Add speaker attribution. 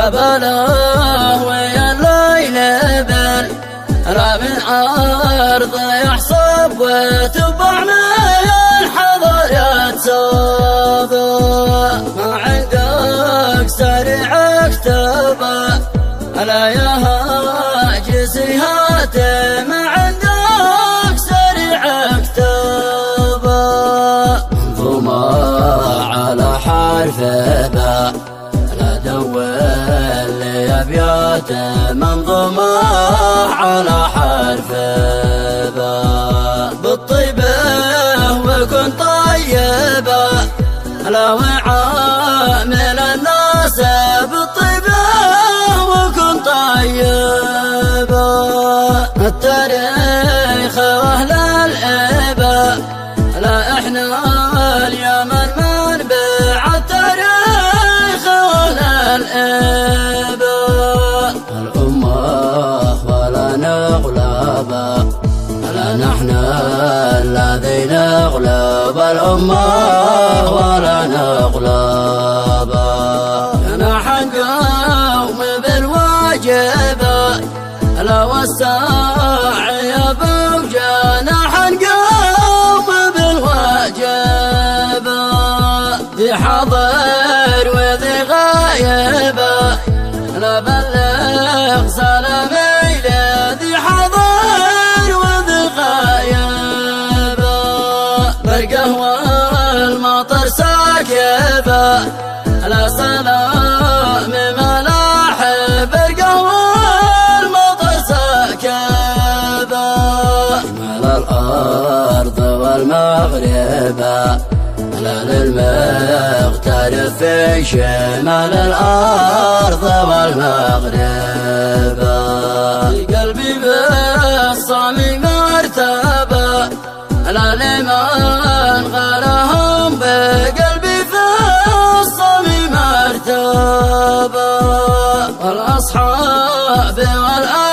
Speaker 1: بله ويا الليل بل لا من عرض يحصب وتبع من الحضر يتسوق ما عندك سريع اكتبه لا يهاجسي هاته ما عندك سريع اكتبه منظومة على حرف باء لا دول لي ابياته منظومة على حرف باء بالطيبة وكن طيبة لا وعامل الناس بالطيبة وكن طيبة التاريخ واهل العبا لا احنا اليمن منبع التاريخ واهل العبا الأمة ولا نغلبا لا نحن الذين نغلب الأمة ولا نغلبا نحن قوم بالواجبة لا والساعي بوجانا حنقوم بالواجبة ذي حضر وذي غايبة لا بلغ سلامي ذي حضر وذي غايبة بالقهوة المطر ساكبة لا سلام ملاحب القهوة المطر ساكبة شمال الأرض والمغربة لا للمغترب في شمال الأرض والمغربة قلبي بالصامي مرتبة لا لمن غرهم بقلبي في الصامي مرتبة والأصحاب والأصحاب